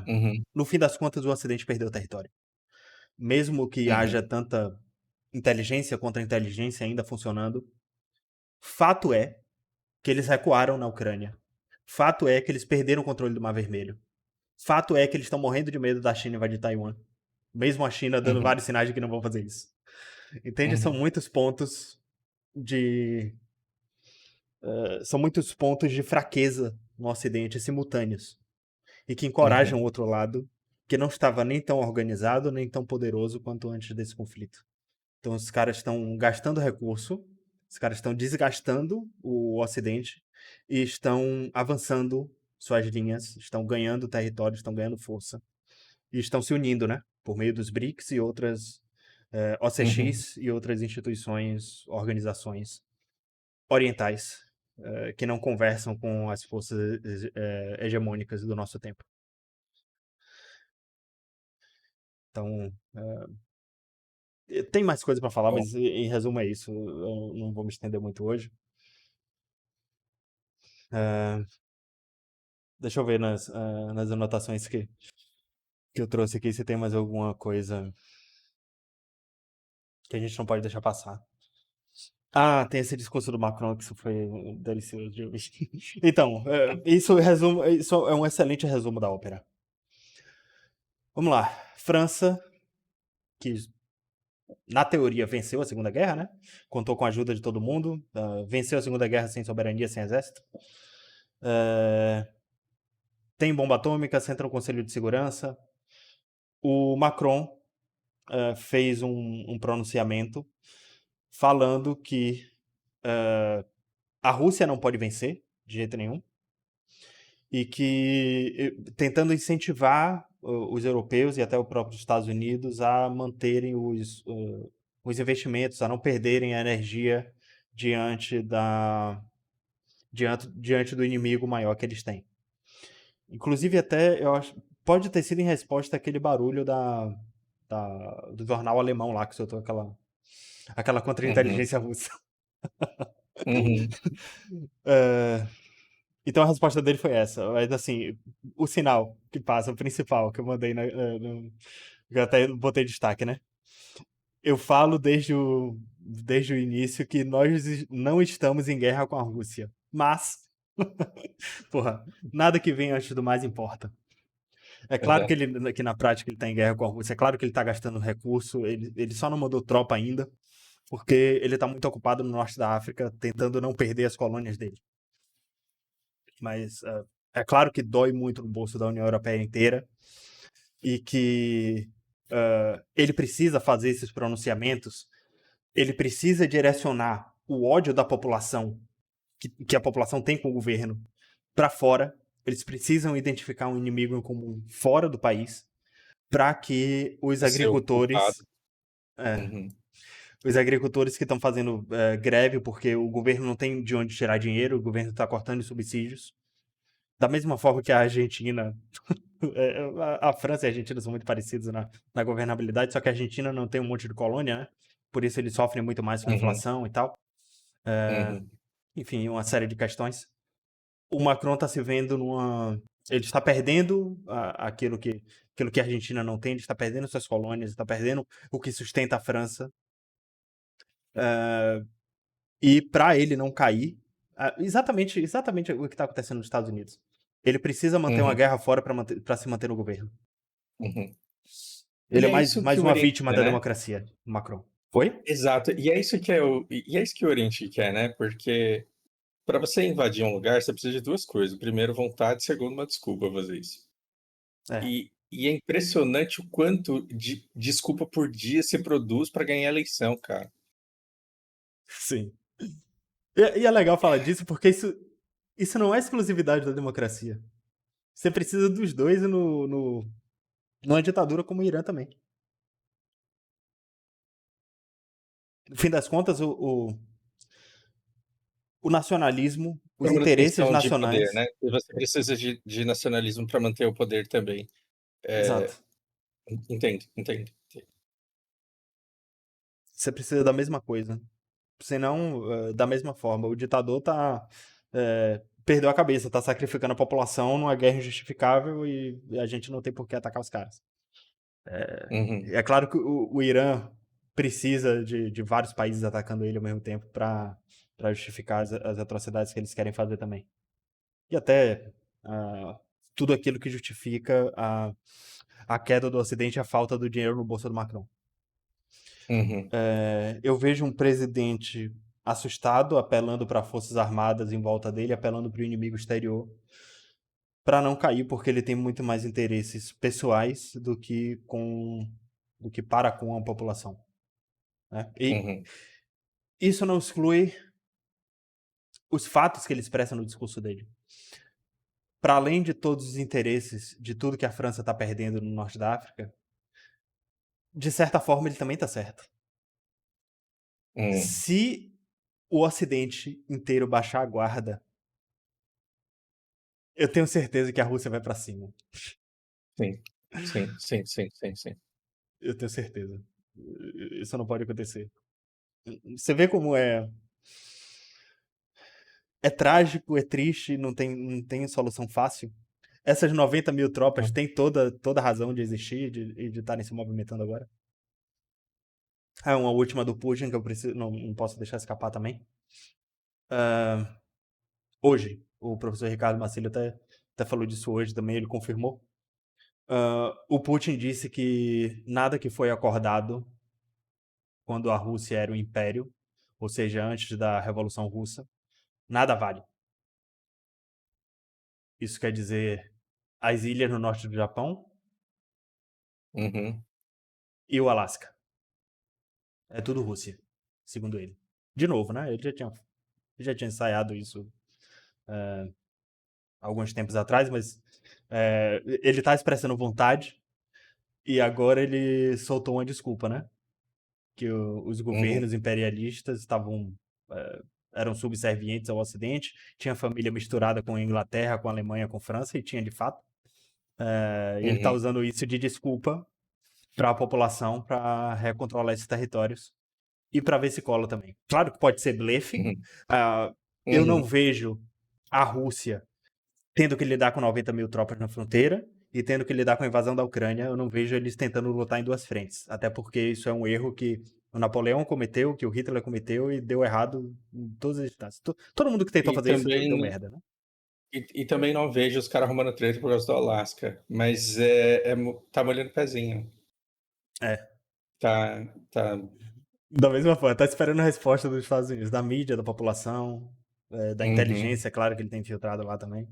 uhum, no fim das contas o Ocidente perdeu o território. Mesmo que uhum, haja tanta inteligência contra inteligência ainda funcionando, fato é que eles recuaram na Ucrânia. Fato é que eles perderam o controle do Mar Vermelho. Fato é que eles estão morrendo de medo da China invadir Taiwan. Mesmo a China dando uhum, vários sinais de que não vão fazer isso. Entende? uhum, De. São muitos pontos de fraqueza no Ocidente simultâneos. E que encorajam uhum, o outro lado, que não estava nem tão organizado, nem tão poderoso quanto antes desse conflito. Então os caras estão gastando recurso, os caras estão desgastando o Ocidente e estão avançando suas linhas, estão ganhando território, estão ganhando força. E estão se unindo, né? Por meio dos BRICS e outras uhum, OCX e outras instituições, organizações orientais que não conversam com as forças hegemônicas do nosso tempo. Então, tem mais coisa para falar, bom, mas em resumo é isso. Eu não vou me estender muito hoje. É, deixa eu ver nas anotações que eu trouxe aqui se tem mais alguma coisa que a gente não pode deixar passar. Ah, tem esse discurso do Macron que isso foi delicioso de ouvir. Então, isso é um excelente resumo da ópera. Vamos lá. França, que na teoria venceu a Segunda Guerra, né? Contou com a ajuda de todo mundo, venceu a Segunda Guerra sem soberania, sem exército. Uh, tem bomba atômica, senta no Conselho de Segurança. O Macron fez um pronunciamento falando que a Rússia não pode vencer de jeito nenhum e que tentando incentivar os europeus e até o próprio Estados Unidos a manterem os investimentos, a não perderem a energia diante diante do inimigo maior que eles têm. Inclusive até eu acho pode ter sido em resposta àquele barulho do jornal alemão lá que soltou aquela uhum, contra-inteligência russa. uhum, É, então a resposta dele foi essa. Mas assim, o sinal que passa, o principal, que eu mandei eu até botei destaque, né? Eu falo desde o início que nós não estamos em guerra com a Rússia. Mas, porra, nada que vem antes do mais importa. É claro uhum. que na prática ele tá em guerra com a Rússia, é claro que ele tá gastando recurso, ele só não mandou tropa ainda, porque ele tá muito ocupado no norte da África, tentando não perder as colônias dele. Mas É claro que dói muito no bolso da União Europeia inteira e que ele precisa fazer esses pronunciamentos, ele precisa direcionar o ódio da população, que a população tem com o governo, para fora. Eles precisam identificar um inimigo em comum fora do país para que E ser o culpado. é, Uhum, os agricultores que estão fazendo greve porque o governo não tem de onde tirar dinheiro, o governo está cortando os subsídios. Da mesma forma que a Argentina, a França e a Argentina são muito parecidos na governabilidade, só que a Argentina não tem um monte de colônia, né? Por isso eles sofrem muito mais com a uhum, inflação e tal. uhum, Enfim, uma série de questões. O Macron está se vendo numa. Ele está perdendo aquilo que a Argentina não tem, ele está perdendo suas colônias, está perdendo o que sustenta a França. E para ele não cair, exatamente o que está acontecendo nos Estados Unidos. Ele precisa manter uma uhum, guerra fora para se manter no governo. uhum. Ele E é é isso que mais o uma Oriente vítima quer, da né? democracia, o Macron. Foi? Exato. E é isso que é isso que o Oriente quer, né? Porque para você invadir um lugar, você precisa de duas coisas. Primeiro, vontade, segundo, uma desculpa pra fazer isso. É, E é impressionante o quanto de desculpa por dia se produz para ganhar eleição, cara. sim. E é legal falar disso porque isso não é exclusividade da democracia. Você precisa dos dois numa ditadura como o Irã também. No fim das contas, o nacionalismo, Por os interesses manutenção de poder, nacionais. né? E você precisa de nacionalismo para manter o poder também. Exato. Entendo, entendo. Você precisa da mesma coisa. Senão, da mesma forma, o ditador perdeu a cabeça, tá sacrificando a população numa guerra injustificável e a gente não tem por que atacar os caras. Uhum, É claro que o Irã precisa de vários países atacando ele ao mesmo tempo para justificar as atrocidades que eles querem fazer também. E até ah, tudo aquilo que justifica a queda do Ocidente e a falta do dinheiro no bolso do Macron. uhum, Eu vejo um presidente assustado, apelando para forças armadas em volta dele, apelando para o inimigo exterior, para não cair, porque ele tem muito mais interesses pessoais do que para com a população. Né? E uhum, isso não exclui os fatos que ele expressa no discurso dele. Para além de todos os interesses de tudo que a França está perdendo no norte da África, de certa forma ele também está certo. uhum. Se o Ocidente inteiro baixar a guarda, eu tenho certeza que a Rússia vai para cima. Sim, sim, sim, sim, sim, sim. Eu tenho certeza. Isso não pode acontecer. Você vê como é trágico, é triste, não tem solução fácil. Essas 90 mil tropas têm toda a razão de existir e de estarem se movimentando agora. Ah, uma última do Putin que eu preciso, não posso deixar escapar também. Hoje, o professor Ricardo Marcílio até falou disso hoje também, ele confirmou. O Putin disse que nada que foi acordado quando a Rússia era um império, ou seja, antes da Revolução Russa, nada vale. Isso quer dizer as ilhas no norte do Japão Uhum, e o Alasca. É tudo Rússia, segundo ele. De novo, né? Já tinha ensaiado isso alguns tempos atrás, mas ele está expressando vontade e agora ele soltou uma desculpa, né? Que os uhum, governos imperialistas eram subservientes ao Ocidente, tinha família misturada com a Inglaterra, com a Alemanha, com a França, e tinha de fato. E ele está uhum, usando isso de desculpa para a população para recontrolar esses territórios e para ver se cola também. Claro que pode ser blefe. uhum, Uh, eu não uhum, vejo a Rússia tendo que lidar com 90 mil tropas na fronteira e tendo que lidar com a invasão da Ucrânia. Eu não vejo eles tentando lutar em duas frentes. Até porque isso é um erro que o Napoleão cometeu, que o Hitler cometeu e deu errado em todas as instâncias. Todo mundo que tentou E fazer isso deu também, merda, né? e também não vejo os caras arrumando treta por causa do Alasca, mas tá molhando o pezinho. É. Tá, tá. Da mesma forma, tá esperando a resposta dos Estados Unidos, da mídia, da população, da Uhum, inteligência, claro que ele tem infiltrado lá também.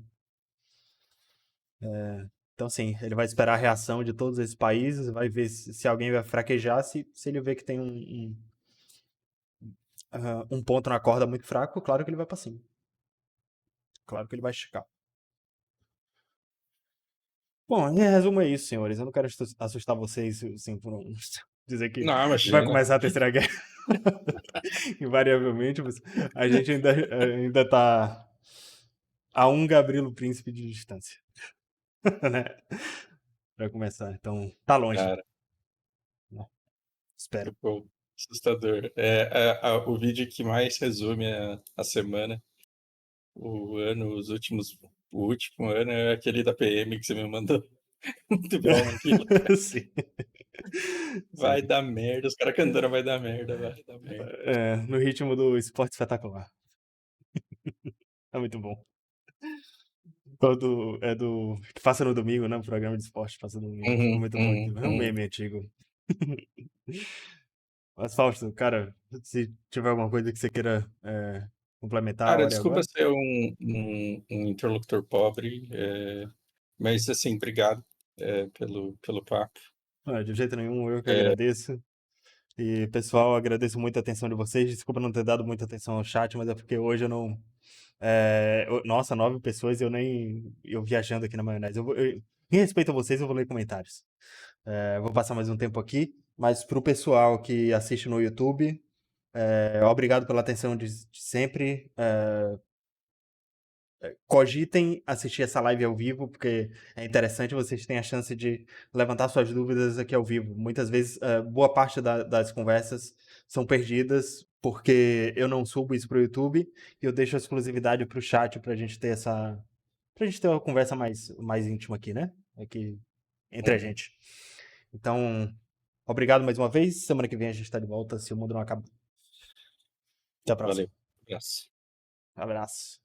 Então, sim, ele vai esperar a reação de todos esses países, vai ver se alguém vai fraquejar, se ele vê que tem um ponto na corda muito fraco, claro que ele vai pra cima. Claro que ele vai esticar. Bom, em resumo é isso, senhores. Eu não quero assustar vocês, assim, por dizer que Não, vai imagina. começar a Terceira Guerra. Invariavelmente, mas a gente ainda tá a um Gavrilo Príncipe de distância, né? Pra começar. Então, tá longe, Cara, né? Espero. ficou assustador. O vídeo que mais resume a semana, o ano, o último ano é aquele da PM que você me mandou. Muito bom aquilo. Sim. Vai Sim. dar merda, os caras cantando vai dar merda, vai dar merda. No ritmo do esporte espetacular. É muito bom. É do. Que passa no domingo, né? O programa de esporte passa no domingo. É Uhum, muito bom. uhum, É um uhum. meme antigo. Mas, Fausto, cara, se tiver alguma coisa que você queira complementar, a Cara, hora é desculpa agora. ser um interlocutor pobre, mas assim, obrigado pelo papo. Ah, de jeito nenhum, eu que É, agradeço. E, pessoal, agradeço muito a atenção de vocês. Desculpa não ter dado muita atenção ao chat, mas é porque hoje eu não. Nossa, 9 pessoas e eu nem. Eu viajando aqui na maionese. Em respeito a vocês, eu vou ler comentários. Vou passar mais um tempo aqui. Mas pro pessoal que assiste no YouTube, obrigado pela atenção de sempre. Cogitem assistir essa live ao vivo, porque é interessante, vocês têm a chance de levantar suas dúvidas aqui ao vivo. Muitas vezes, boa parte das conversas são perdidas, porque eu não subo isso para o YouTube e eu deixo a exclusividade para o chat para a gente ter pra gente ter uma conversa mais íntima aqui, né? Aqui entre a uhum, gente. Então, obrigado mais uma vez. Semana que vem a gente está de volta, se o mundo não acabar. Até a valeu. próxima. Abraço. Abraço.